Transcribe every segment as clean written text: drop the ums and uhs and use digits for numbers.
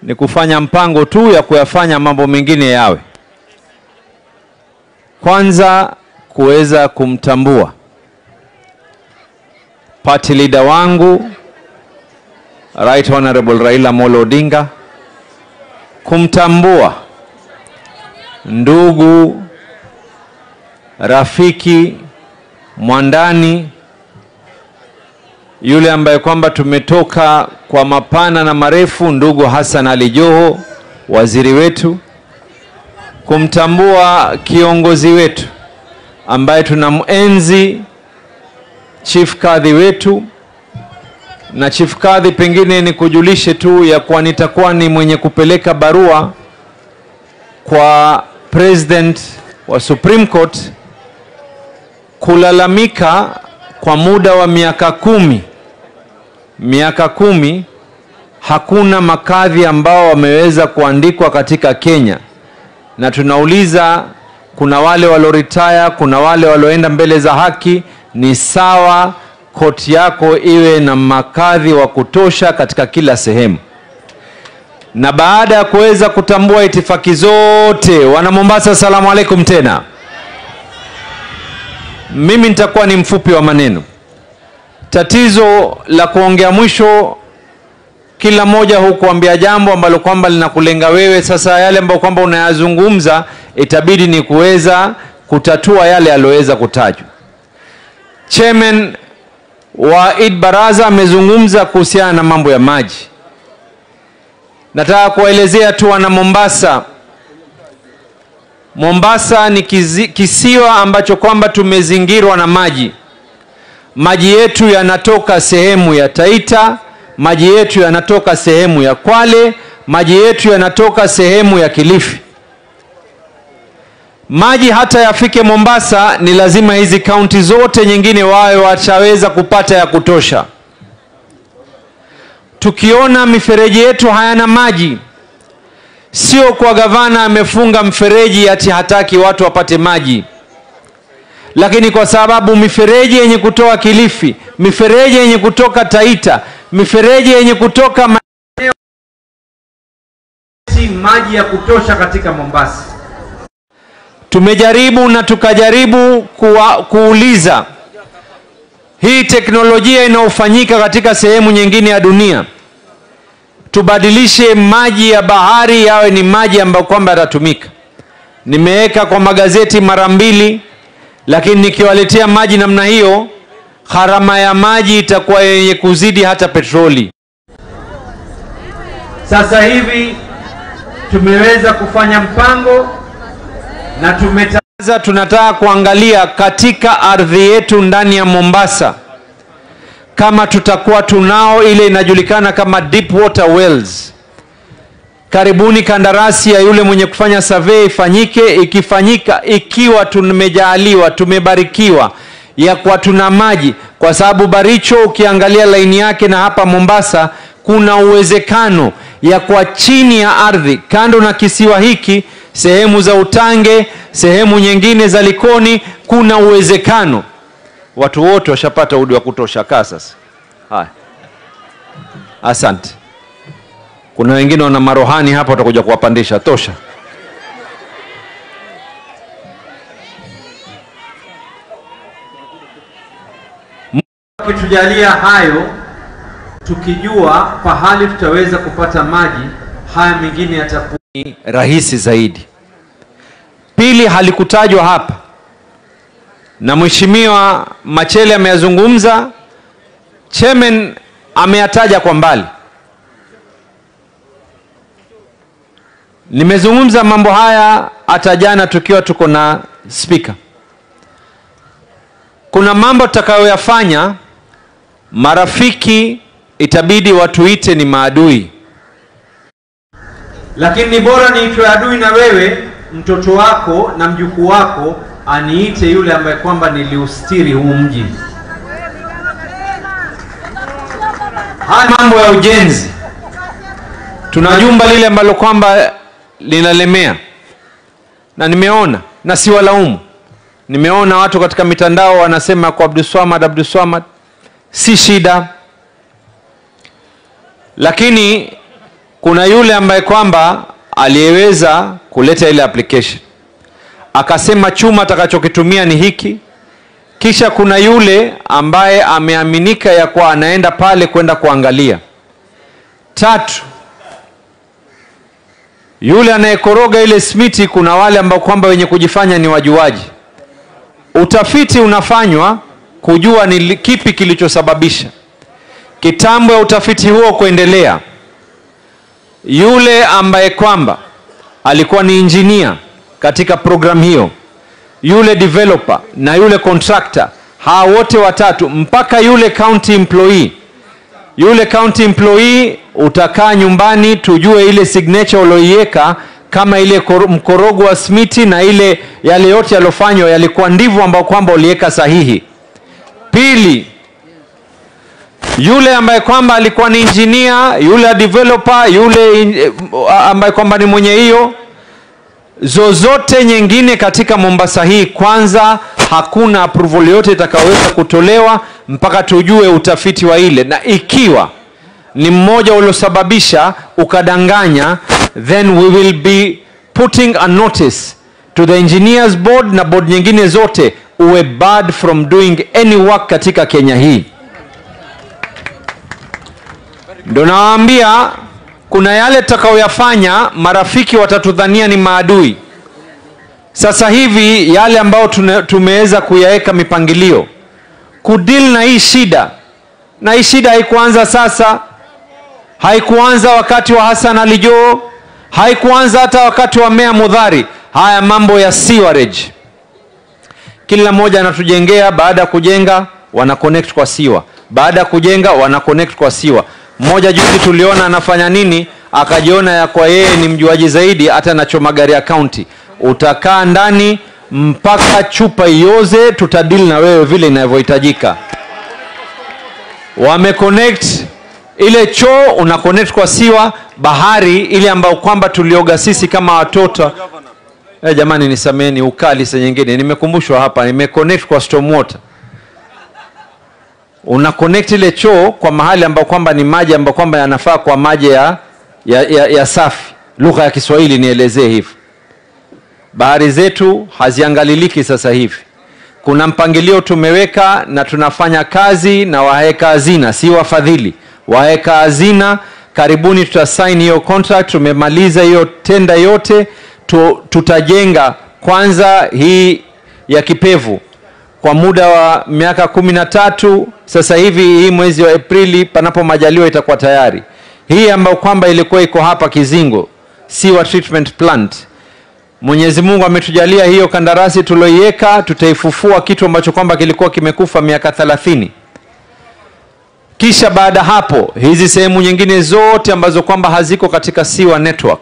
ni kufanya mpango tu ya kuyafanya mambo mengine yawe. Kwanza kuweza kumtambua party leader wangu Right Honorable Raila Amolo Odinga, kumtambua ndugu, rafiki, mwandani, yule ambaye kwamba tumetoka kwa mapana na marefu, ndugu Hassan Ali Joho, waziri wetu, kumtambua kiongozi wetu ambaye tunamuenzi, Chief Kadhi wetu. Na Chief Kadhi, pengine ni kujulishe tu ya kuwa nitakuwa ni mwenye kupeleka barua kwa President wa Supreme Court kulalamika kwa muda wa miaka kumi hakuna makadhi ambao wameweza kuandikwa katika Kenya. Na tunauliza, kuna wale walioretire, kuna wale walioenda mbele za haki, ni sawa koti yako iwe na makadhi wa kutosha katika kila sehemu. Na baada ya kuweza kutambua itifaki zote, wana Mombasa, asalamu alaikum tena. Mimi nitakuwa ni mfupi wa maneno. Tatizo la kuongea mwisho, kila moja hukuambia jambo ambalo kwamba linakulenga wewe. Sasa yale ambayo kwamba unayazungumza itabidi ni kuweza kutatua yale aliyoweza kutajwa. Chairman wa Eid Baraza amezungumza kuhusiana na mambo ya maji. Nataka kuelezea tu wana Mombasa. Mombasa ni kisiwa ambacho kwamba tumezingirwa na maji. Maji yetu yanatoka sehemu ya Taita, maji yetu yanatoka sehemu ya Kwale, maji yetu yanatoka sehemu ya Kilifi. Maji hata yafike Mombasa ni lazima hizi kaunti zote nyingine wawe wataweza kupata ya kutosha. Tukiona mifereji yetu hayana maji, sio kwa gavana amefunga mfereji ati hataki watu wapate maji, lakini kwa sababu mifereji yenye kutoka Kilifi, mifereji yenye kutoka Taita, mifereji yenye kutoka maeneo si maji ya kutosha katika Mombasa. Tumejaribu na tukajaribu kuuliza hii teknolojia inaofanyika katika sehemu nyingine ya dunia, tubadilishe maji ya bahari yawe ni maji ambayo kwamba yatatumika. Nimeweka kwa magazeti mara 2, lakini nikiwaletea maji namna hiyo, gharama ya maji itakuwa yenye kuzidi hata petroli. Sasa hivi tumeweza kufanya mpango na tunataka kuangalia katika ardhi yetu ndani ya Mombasa kama tutakuwa tunao ile inajulikana kama deep water wells. Karibuni kandarasi ya yule mwenye kufanya survey ifanyike. Ikifanyika, ikiwa tumejaliwa, tumebarikiwa ya kwa tuna maji, kwa sababu Baricho ukiangalia laini yake na hapa Mombasa kuna uwezekano ya kwa chini ya ardhi, kando na kisiwa hiki, sehemu za Utange, sehemu nyingine za Likoni, kuna uwezekano watu wote washapata udi wa kutosha. Sasa haya, asante. Kuna wengine wana marohani hapa, watakuja kuwapandisha tosha. Kitujalia hayo, tukijua pahali tutaweza kupata maji, haya mengine yatakuwa rahisi zaidi. Pili, halikutajwa hapa na Mheshimiwa Machele ameyazungumza, Chairman ameyataja kwa mbali. Nimezungumza mambo haya hata jana tukiwa tuko na speaker. Kuna mambo tutakayoyafanya, marafiki itabidi watuite ni maadui, lakini ni bora niitwe adui na wewe, mtoto wako na mjukuu wako aniite yule ambaye kwamba niliustiri huu mji. Haya mambo ya ujenzi, tuna jumba lile ambalo kwamba linalemea, na nimeona, na si walaumu, nimeona watu katika mitandao wanasema kwa Abdul Swamad, si shida. Lakini kuna yule ambaye kwamba aliyeweza kuleta ile application akasema chuma atakachokitumia ni hiki. Kisha kuna yule ambaye ameaminika ya kwa anaenda pale kwenda kuangalia. 3, yule anayekoroga ile smiti, kuna wale ambao kwamba wenye kujifanya ni wajuaji. Utafiti unafanywa kujua ni kipi kilichosababisha. Kitambo ya utafiti huo kuendelea, yule ambaye kwamba alikuwa ni engineer katika program hiyo, yule developer na yule contractor, hao wote watatu mpaka yule county employee. Yule county employee utakaa nyumbani tujue ile signature uloiweka, kama ile mkorogo wa smiti na ile yale yote yalofanywa yalikuwa ndivyo ambao kwamba uliweka sahihi. Pili, yule ambaye kwamba alikuwa ni engineer, yule developer, yule ambaye kwamba ni mwenye hiyo zozote nyingine katika Mombasa hii, kwanza hakuna approval yote itakayoweza kutolewa mpaka tujue utafiti wa ile, na ikiwa ni mmoja uliosababisha ukadanganya, then we will be putting a notice to the engineers board na board nyingine zote uwe barred from doing any work katika Kenya hii. Ndio nawaambia kuna yale tutakayoyafanya marafiki watatudhania ni maadui. Sasa hivi yale ambao tumeweza kuyaweka mipangilio kudeal na hii shida, na hii shida haikuanza sasa, haikuanza wakati wa Hassan Ali Joho, haikuanza hata wakati wa Meya Mudhari. Haya mambo ya sewerage, kila mmoja anatujengea, baada ya kujenga wana connect kwa siwa, baada ya kujenga wana connect kwa siwa. Mmoja juzi tuliona anafanya nini, akajiona ya kwa yeye ni mjuaji zaidi, hata na magari ya county. Utakaa ndani mpaka chupa ioze, tutadili na wewe vile inavyohitajika. Wame connect ile choo, una connect kwa siwa. Bahari ile ambayo kwamba tulioga sisi kama watoto, jamani nisameni ukali saa nyingine, nimekumbushwa hapa, nime connect kwa storm water. Una connect ile choo kwa mahali ambao kwamba ni maji ambao kwamba yanafaa kwa maji ya safi. Lugha ya Kiswahili nielezee hivi. Bahari zetu haziangaliliki sasa hivi. Kuna mpangilio tumeweka na tunafanya kazi na waheka hazina, si wafadhili. Waheka hazina karibuni tutasign hiyo contract, tumemaliza hiyo tenda yote. Tutajenga kwanza hii ya Kipevu kwa muda wa miaka 13. Sasa hivi hii mwezi wa Aprili panapo majaliwa itakuwa tayari. Hii ambayo kwamba ilikuwa iko hapa Kizingo, sewer treatment plant, Mwenyezi Mungu ametujalia hiyo kandarasi tuloiweka, tutaifufua kitu ambacho kwamba kilikuwa kimekufa miaka 30. Kisha baada hapo hizi sehemu nyingine zote ambazo kwamba haziko katika sewer network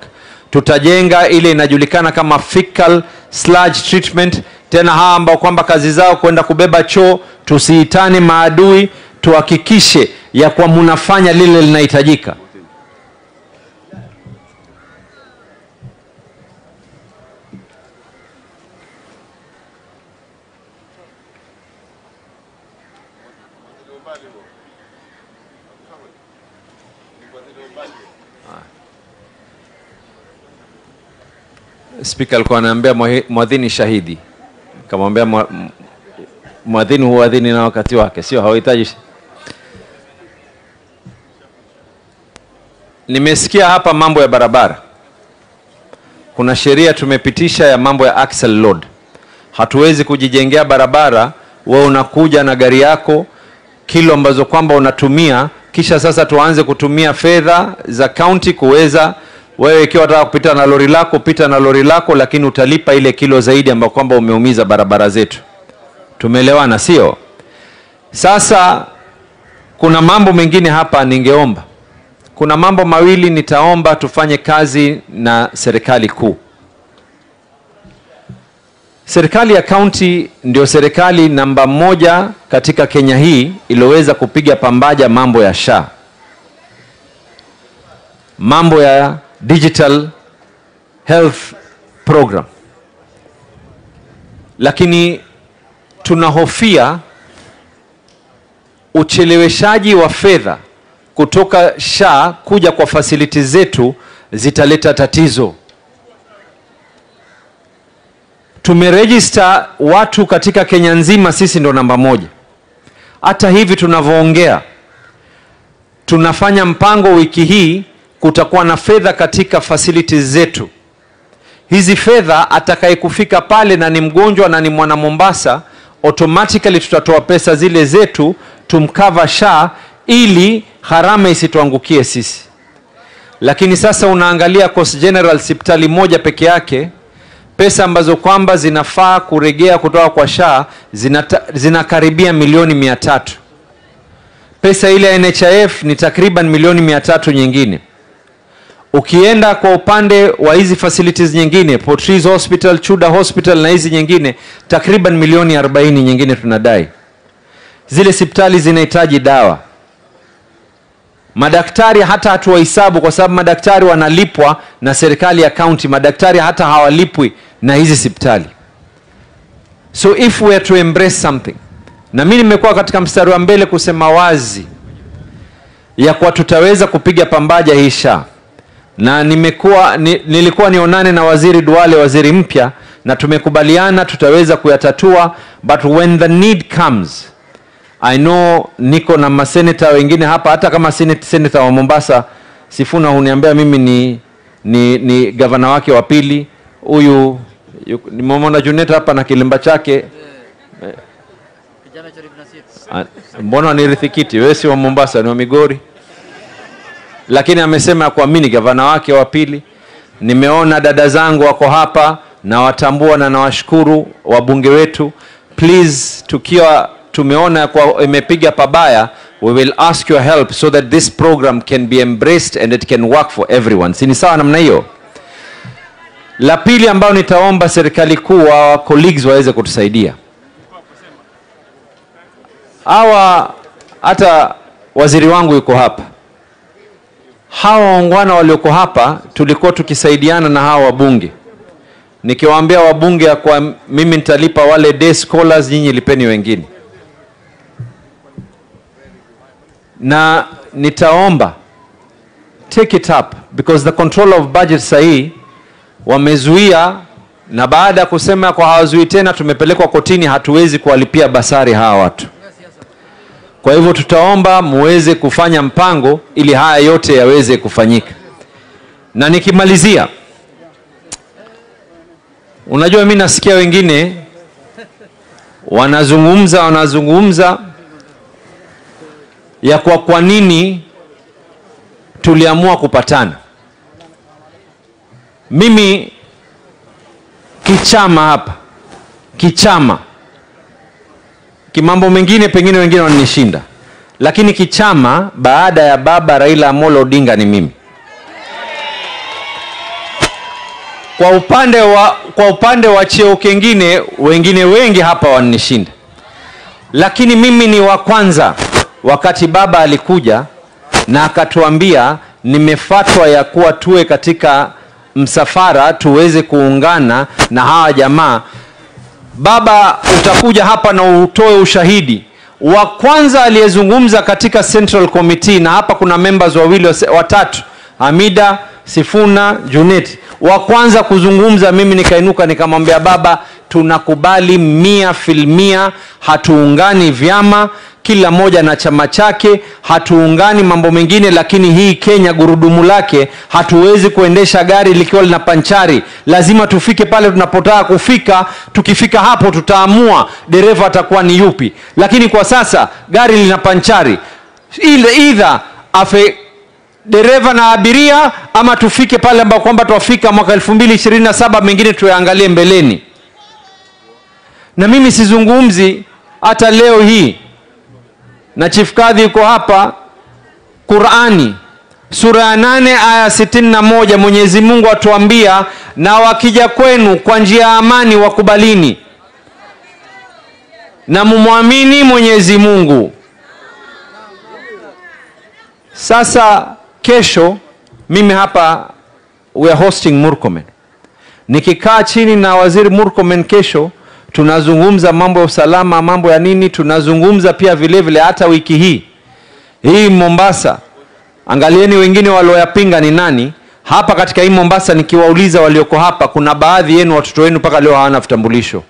tutajenga ile inajulikana kama fecal sludge treatment. Tena hawa ambao kwamba kazi zao kwenda kubeba choo, tusiitane maadui, tuhakikishe ya kwa mnafanya lile linahitajika. Speaker alikuwa anaambia mwadhini shahidi. Kamwambia mwadhini huadhini na wakati wake, sio hawahitaji. Nimesikia hapa mambo ya barabara. Kuna sheria tumepitisha ya mambo ya axle load. Hatuwezi kujijengea barabara wewe unakuja na gari yako kilo ambazo kwamba unatumia, kisha sasa tuanze kutumia fedha za county kuweza wewe ikiwa unataka kupita na lori lako, pita na lori lako, lakini utalipa ile kilo zaidi ambayo kwamba umeumiza barabara zetu. Tumeelewana sio? Sasa kuna mambo mengine hapa ningeomba. Kuna mambo mawili nitaomba tufanye kazi na serikali kuu. Serikali ya county ndio serikali namba 1 katika Kenya hii iliyoweza kupiga pambaja mambo ya SHA. Mambo ya digital health program. Lakini tunahofia ucheleweshaji wa fedha kutoka SHA kuja kwa facilities zetu zitaleta tatizo. Tumeregister watu katika Kenya nzima, sisi ndo namba 1. Hata hivi tunavyoongea, tunafanya mpango wiki hii, kutakuwa na fedha katika facilities zetu. Hizi fedha atakayekufika pale na ni mgonjwa na ni mwana Mombasa, automatically tutatoa pesa zile zetu tumcover SHA ili gharama isituangukie sisi. Lakini sasa unaangalia Coast General hospitali moja peke yake, pesa ambazo kwamba zinafaa kuregea kutoka kwa SHA zinakaribia milioni 300. Pesa ile ya NHIF ni takriban milioni 300 nyingine. Ukienda kwa upande wa hizi facilities nyingine, Portrees Hospital, Chuda Hospital na hizi nyingine, takriban milioni 40 nyingine tunadai. Zile hospitali zinahitaji dawa. Madaktari hata hatuwahesabu kwa sababu madaktari wanalipwa na serikali ya county. Madaktari hata hawalipwi na hizi hospitali. So if we are to embrace something, na mimi nimekuwa katika mstari wa mbele kusema wazi ya kwa tutaweza kupiga pambaja hii SHA. Na nilikuwa nionane na Waziri Duale, waziri mpya, na tumekubaliana tutaweza kuyatatua, but when the need comes, I know niko na maseneta wengine hapa, hata kama senator wa Mombasa Sifuna huniambia mimi ni gavana wake wa pili. Huyu nimemwona Junet hapa na kilemba chake. Kijana Sharif Nasir. Mbona nirithikiti? Wewe si wa Mombasa, ni wa Migori. Lakini amesema kwa mimi gavana wake wa pili. Nimeona dada zangu wako hapa na watambua na nawashukuru wabunge wetu. Please, tukiwa tumeona kwa imepiga pabaya, we will ask your help so that this program can be embraced and it can work for everyone. Si ni sawa namna hiyo? La pili ambao nitaomba serikali kuu wa colleagues waweze kutusaidia. Hata waziri wangu yuko hapa. Hawa waungwana walioko hapa tulikuwa tukisaidiana na hawa wabunge. Nikiwaambia wabunge kwa mimi nitalipa wale day scholars, nyinyi lipeni wengine. Na nitaomba take it up because the control of budget sahi wamezuia, na baada ya kusema kwa hawazui tena tumepelekwa kotini, hatuwezi kuwalipia basari hawa watu. Kwa hivyo tutaomba muweze kufanya mpango ili haya yote yaweze kufanyika. Na nikimalizia, unajua mimi nasikia wengine wanazungumza ya kwa nini tuliamua kupatana. Mimi kichama hapa, kimambo mengine pengine wengine wananishinda, lakini kichama baada ya baba Raila Amolo Odinga ni mimi. Kwa upande wa cheo kingine wengine wengi hapa wananishinda, lakini mimi ni wa kwanza. Wakati baba alikuja na akatuambia nimefatwa ya kuwa tuwe katika msafara tuweze kuungana na hawa jamaa, baba utakuja hapa na utoe ushahidi. Wa kwanza aliyezungumza katika Central Committee, na hapa kuna members watatu, Hamida, Sifuna, Junet. Wa kwanza kuzungumza, mimi nikainuka nikamwambia baba, tunakubali 100%, hatuungani vyama, kila moja na chama chake, hatuungani mambo mengine, lakini hii Kenya gurudumu lake hatuwezi kuendesha gari likiwa lina panchari. Lazima tufike pale tunapotaka kufika. Tukifika hapo tutaamua dereva atakuwa ni yupi. Lakini kwa sasa gari lina panchari, either afe dereva na abiria, ama tufike pale ambapo kwamba tuafika mwaka 2027, mengine tuyaangalie mbeleni. Na mimi sizungumzi hata leo hii, na Chief Kadhi yuko hapa, Qur'ani sura ya 8 aya 61, Mwenyezi Mungu atuambia, na wakija kwenu kwa njia ya amani wakubalini na mumwamini Mwenyezi Mungu. Sasa kesho mimi hapa we are hosting Murkomen. Nikikaa chini na waziri Murkomen kesho, tunazungumza mambo ya usalama, mambo ya nini, tunazungumza pia vile vile hata wiki hii Mombasa Angalieni wengine walioyapinga ni nani. Hapa katika hii Mombasa nikiwauliza walioko hapa, kuna baadhi yenu watoto wenu mpaka leo hawana vitambulisho.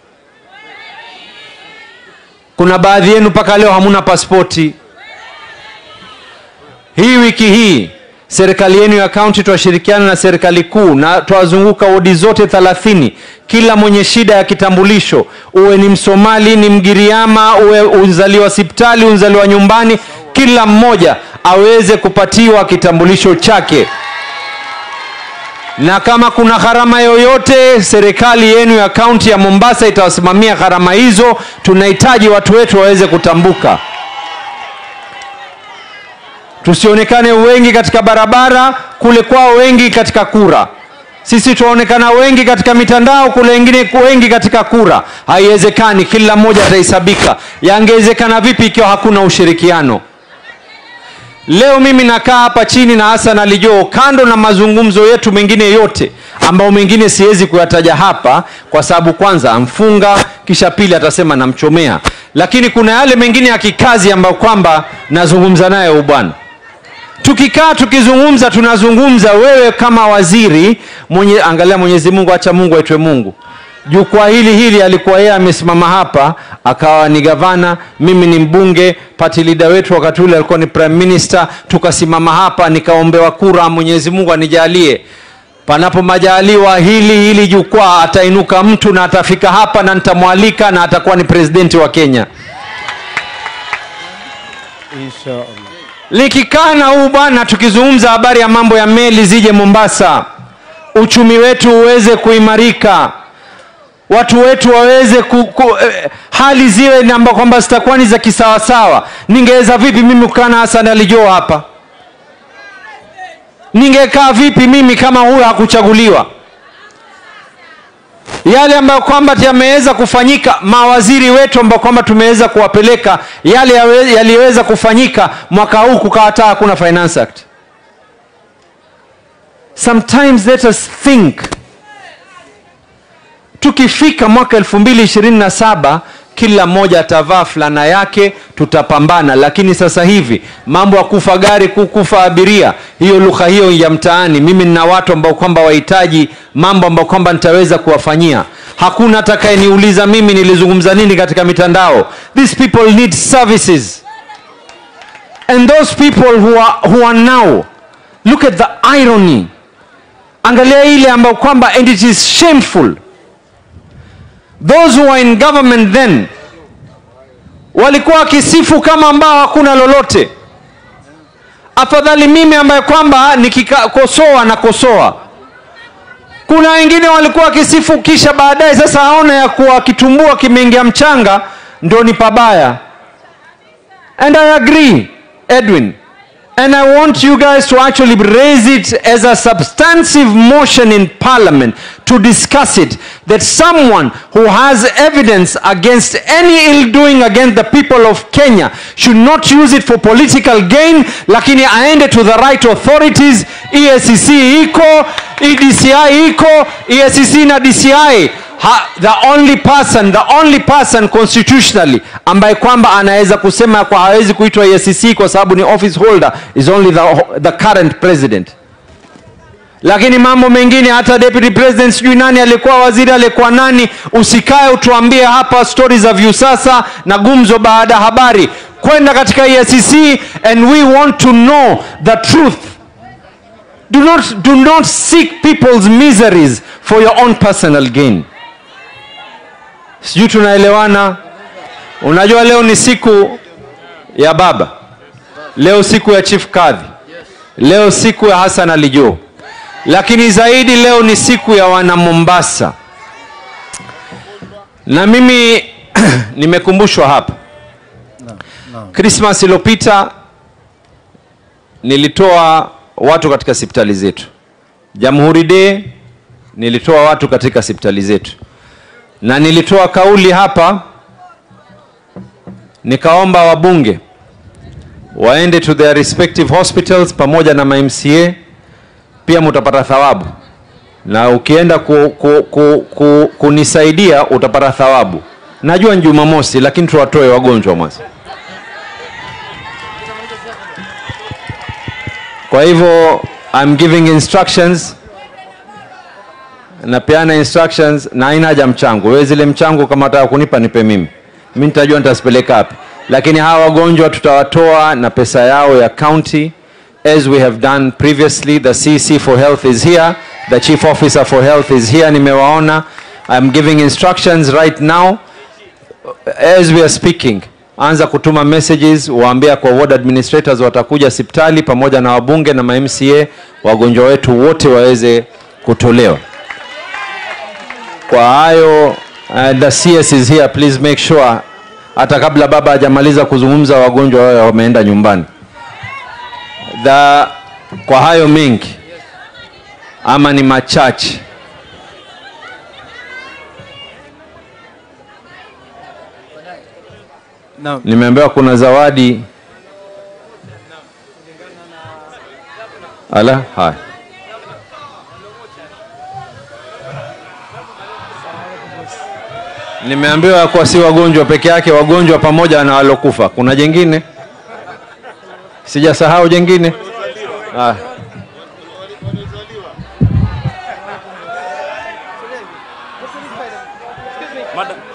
Kuna baadhi yenu mpaka leo hamuna pasipoti. Hii wiki hii serikali yenu ya kaunti tuwashirikiana na serikali kuu na tuwazunguka wodi zote 30. Kila mwenye shida ya kitambulisho, uwe ni Msomali, ni Mgiriama, uwe unzaliwa hospitali, unzaliwa nyumbani, kila mmoja aweze kupatiwa kitambulisho chake. Na kama kuna gharama yoyote, serikali yenu ya kaunti ya Mombasa itawasimamia gharama hizo. Tunahitaji watu wetu waweze kutambuka. Tusionekane wengi katika barabara, kule kwao wengi katika kura. Sisi tuonekana wengi katika mitandao, kule wengine wengi katika kura. Haiwezekani, kila mmoja atahesabika. Yangewezekana vipi ikiwa hakuna ushirikiano? Leo mimi nakaa hapa chini na Hassan Ali Joho, kando na mazungumzo yetu mengine yote ambao mengine siwezi kuyataja hapa kwa sababu kwanza amfunga, kisha pili atasema namchomea. Lakini kuna yale mengine ya kikazi ambao kwamba nazungumza naye ubwana. Tukikaa tukizungumza, tunazungumza wewe kama waziri mwenye, angalia Mwenyezi Mungu, acha Mungu aitwe Mungu. Jukwaa hili alikuwa yeye amesimama hapa, akawa ni gavana, mimi ni mbunge, party leader wetu wakati ule alikuwa ni prime minister, tukasimama hapa nikaombewa kura, Mwenyezi Mungu anijalie. Panapo majaliwa hili jukwaa atainuka mtu na atafika hapa na nitamwalika na atakuwa ni presidenti wa Kenya. Inshallah. Likikaa na huu bwana tukizungumza habari ya mambo ya meli zije Mombasa, uchumi wetu uweze kuimarika, watu wetu waweze hali ziwe namba kwamba zitakuwa ni za kisawasawa. Ningeweza vipi mimi kukaa na Hassan Ali Joho hapa? Ningekaa vipi mimi kama huyu hakuchaguliwa? Yale ambayo kwamba yameweza kufanyika, mawaziri wetu ambao kwamba tumeweza kuwapeleka, yale yaliweza kufanyika mwaka huu kukataa hakuna Finance Act. Sometimes let us think. Tukifika mwaka 2027 kila mmoja atavaa fulana yake, tutapambana. Lakini sasa hivi mambo ya kufa gari, kufa abiria, hiyo lugha hiyo ya mtaani, mimi nina watu ambao kwamba wahitaji mambo ambao kwamba nitaweza kuwafanyia. Hakuna atakayeniuliza mimi nilizungumza nini katika mitandao. These people need services. And those people who are now, look at the irony. Angalia ile ambao kwamba, and it is shameful. Those who were in government then walikuwa kisifu kama ambao hakuna lolote. Afadhali mimi ambaye kwamba nikikosoa na kosoa. Kuna wengine walikuwa kisifu kisha baadaye sasa aona ya kuwa kitumbua kimeingia mchanga ndio ni pabaya. And I agree, Edwin. And I want you guys to actually raise it as a substantive motion in Parliament to discuss it. That someone who has evidence against any ill doing against the people of Kenya should not use it for political gain, lakini aende to the right authorities. EACC iko, EDCI iko, EACC na DCI. The only person constitutionally ambaye kwamba anaweza kusema kwa hawezi kuitwa EACC kwa sababu ni office holder is only the current president. Lakini mambo mengine hata deputy president sijui nani alikuwa waziri alikuwa nani, usikae utuambie hapa stories za Viusasa na gumzo baada habari. Kwenda katika EACC and we want to know the truth. Do not seek people's miseries for your own personal gain. Sijui tunaelewana? Unajua leo ni siku ya baba. Leo siku ya Chief Kadhi. Leo siku ya Hassan Ali Joho. Lakini zaidi leo ni siku ya wana Mombasa. Na mimi nimekumbushwa hapa. Christmas iliyopita nilitoa watu katika hospitali zetu. Jamhuri Day nilitoa watu katika hospitali zetu. Na nilitoa kauli hapa, nikaomba wabunge waende to their respective hospitals pamoja na MCA, pia mtapata thawabu. Na ukienda kunisaidia utapata thawabu. Najua ni Jumamosi lakini tuwatoe wagonjwa mwanzo. Kwa hivyo I'm giving instructions, napeana instructions na haina haja mchango. Wewe zile mchango kama unataka kunipa nipe mimi. Mimi nitajua nitazipeleka wapi. Lakini hawa wagonjwa tutawatoa na pesa yao ya county as we have done previously. The CC for Health is here, the Chief Officer for Health is here, nimewaona. I'm giving instructions right now as we are speaking. Anza kutuma messages, waambia kwa ward administrators watakuja hospitali pamoja na wabunge na MCA, wagonjwa wetu wote waweze kutolewa. Kwa hayo the CS is here, please make sure hata kabla baba hajamaliza kuzungumza wagonjwa wao wameenda nyumbani. Kwa hayo mengi ama ni machache, no. Nimeambiwa kuna zawadi. Ala, hai. Nimeambiwa kwa si wagonjwa peke yake, wagonjwa pamoja na walokufa. Kuna jengine? Sijasahau jengine? Ah. Madam.